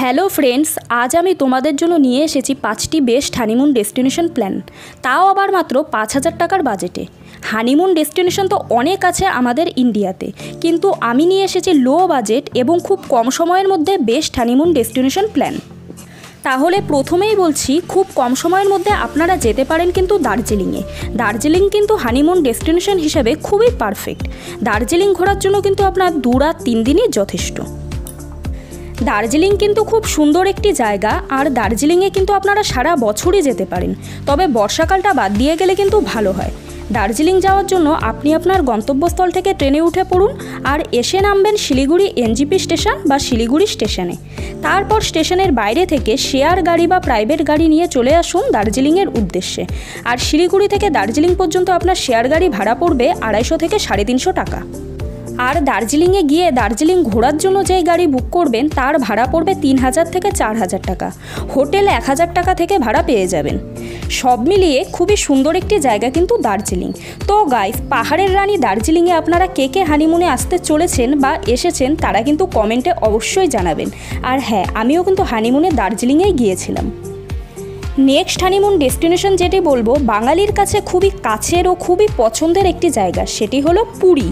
Hello friends, আজ আমি তোমাদের জন্য নিয়ে এসেছি 5টি বেস্ট হানিমুন ডেস্টিনেশন প্ল্যান, তাও আবার মাত্র 5,000 টাকার বাজেটে। হানিমুন ডেস্টিনেশন তো অনেক আছে আমাদের ইন্ডিয়াতে, কিন্তু আমি নিয়ে এসেছি লো বাজেট এবং খুব কম সময়ের মধ্যে বেস্ট হানিমুন ডেস্টিনেশন প্ল্যান। তাহলে প্রথমেই বলছি, খুব কম সময়ের মধ্যে আপনারা যেতে পারেন কিন্তু দার্জিলিংয়ে। দার্জিলিং কিন্তু হানিমুন ডেস্টিনেশন হিসেবে খুবই পারফেক্ট। দার্জিলিং ঘোরার জন্য কিন্তু আপনার 2 রাত 3 দিনই যথেষ্ট। দার্জিলিং কিন্তু খুব সুন্দর একটি জায়গা, আর দার্জিলিংয়ে কিন্তু আপনারা সারা বছরই যেতে পারেন, তবে বর্ষাকালটা বাদ দিয়ে গেলে কিন্তু ভালো হয়। দার্জিলিং যাওয়ার জন্য আপনি আপনার গন্তব্যস্থল থেকে ট্রেনে উঠে পড়ুন আর এসে নামবেন শিলিগুড়ি এনজিপি স্টেশন বা শিলিগুড়ি স্টেশনে। তারপর স্টেশনের বাইরে থেকে শেয়ার গাড়ি বা প্রাইভেট গাড়ি নিয়ে চলে আসুন দার্জিলিংয়ের উদ্দেশ্যে। আর শিলিগুড়ি থেকে দার্জিলিং পর্যন্ত আপনার শেয়ার গাড়ি ভাড়া পড়বে 250 থেকে 350 টাকা। আর দার্জিলিংয়ে গিয়ে দার্জিলিং ঘোরার জন্য যেই গাড়ি বুক করবেন তার ভাড়া পড়বে 3,000 থেকে 4,000 টাকা। হোটেল 1,000 টাকা থেকে ভাড়া পেয়ে যাবেন। সব মিলিয়ে খুবই সুন্দর একটি জায়গা কিন্তু দার্জিলিং। তো গাইস, পাহাড়ের রানী দার্জিলিংয়ে আপনারা কে কে হানিমুনে আসতে চলেছেন বা এসেছেন তারা কিন্তু কমেন্টে অবশ্যই জানাবেন। আর হ্যাঁ, আমিও কিন্তু হানিমুনে দার্জিলিংয়েই গিয়েছিলাম। নেক্সট হানিমুন ডেস্টিনেশন যেটি বলবো, বাঙালির কাছে খুবই কাছের ও খুবই পছন্দের একটি জায়গা, সেটি হলো পুরী।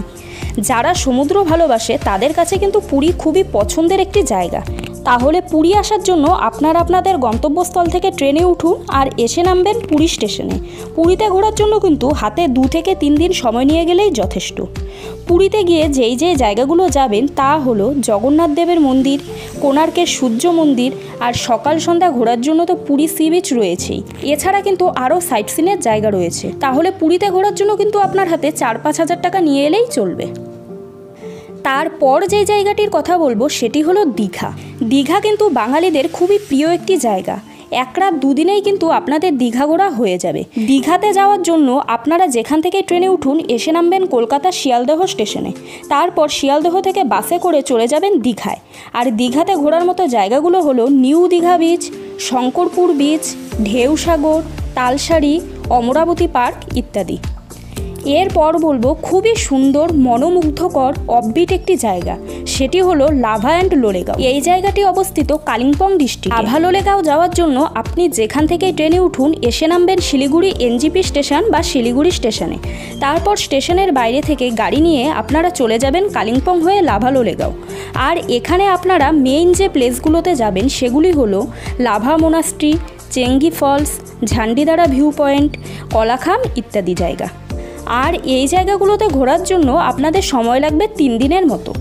যারা সমুদ্র ভালোবাসে তাদের কাছে কিন্তু পুরী খুবই পছন্দের একটি জায়গা। তাহলে পুরী আসার জন্য আপনারা আপনাদের গন্তব্যস্থল থেকে ট্রেনে উঠুন আর এসে নামবেন পুরী স্টেশনে। পুরীতে ঘোরার জন্য কিন্তু হাতে 2 থেকে 3 দিন সময় নিয়ে গেলেই যথেষ্ট। পুরীতে গিয়ে যেই জায়গাগুলো যাবেন তা হলো জগন্নাথ দেবের মন্দির, কোণার্কের সূর্য মন্দির, আর সকাল সন্ধ্যা ঘোরার জন্য তো পুরী সি বিচ রয়েছেই। এছাড়া কিন্তু আরও সাইট সিনের জায়গা রয়েছে। তাহলে পুরীতে ঘোরার জন্য কিন্তু আপনার হাতে 4-5 হাজার টাকা নিয়ে এলেই চলবে। তারপর যে জায়গাটির কথা বলবো সেটি হলো দীঘা। দীঘা কিন্তু বাঙালিদের খুবই প্রিয় একটি জায়গা। 1 রাত 2 দিনেই কিন্তু আপনাদের দীঘা ঘোরা হয়ে যাবে। দীঘাতে যাওয়ার জন্য আপনারা যেখান থেকে ট্রেনে উঠুন এসে নামবেন কলকাতা শিয়ালদহ স্টেশনে। তারপর শিয়ালদহ থেকে বাসে করে চলে যাবেন দীঘায়। আর দীঘাতে ঘোরার মতো জায়গাগুলো হলো new Digha beach, Shankarpur beach, Dheusagar, Talsari, Amaravati park ইত্যাদি। এরপর বলবো খুবই সুন্দর মনোমুগ্ধকর অফবিট একটি জায়গা, সেটি হলো লাভা অ্যান্ড লোলেগাঁও। এই জায়গাটি অবস্থিত কালিম্পং ডিস্ট্রিক্টে। লাভা লোলেগাঁও যাওয়ার জন্য আপনি যেখান থেকে ট্রেনে উঠুন এসে নামবেন শিলিগুড়ি এনজিপি স্টেশন বা শিলিগুড়ি স্টেশনে। তারপর স্টেশনের বাইরে থেকে গাড়ি নিয়ে আপনারা চলে যাবেন কালিম্পং হয়ে লাভা লোলেগাঁও। আর এখানে আপনারা মেইন যে প্লেসগুলোতে যাবেন সেগুলি হলো Lava monastery, Changey falls, Jhandidara view point, Kolakham ইত্যাদি জায়গা। আর এই জায়গাগুলোতে ঘোরার জন্য আপনাদের সময় লাগবে 3 দিনের মতো।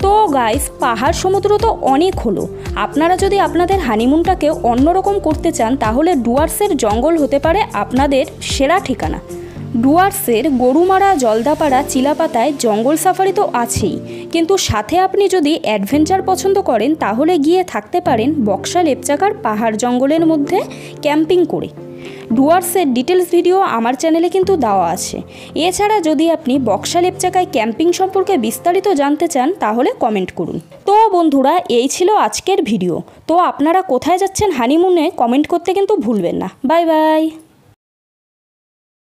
তো গাইস, পাহাড় সমুদ্র তো অনেক হলো। আপনারা যদি আপনাদের হানিমুনটাকে অন্যরকম করতে চান তাহলে ডুয়ার্সের জঙ্গল হতে পারে আপনাদের সেরা ঠিকানা। ডুয়ার্সের গরুমারা, জলদাপাড়া, চিলাপাতায় জঙ্গল সাফারি তো আছেই, কিন্তু সাথে আপনি যদি অ্যাডভেঞ্চার পছন্দ করেন তাহলে গিয়ে থাকতে পারেন বক্সা লেপচাকার পাহাড় জঙ্গলের মধ্যে ক্যাম্পিং করে। ডুয়ার্সের ডিটেলস ভিডিও আমার চ্যানেলে কিন্তু দেওয়া আছে। এছাড়া যদি আপনি বক্সা লেপচাকায় ক্যাম্পিং সম্পর্কে বিস্তারিত জানতে চান তাহলে কমেন্ট করুন। তো বন্ধুরা, এই ছিল আজকের ভিডিও। তো আপনারা কোথায় যাচ্ছেন হানিমুনে কমেন্ট করতে কিন্তু ভুলবেন না। Bye bye.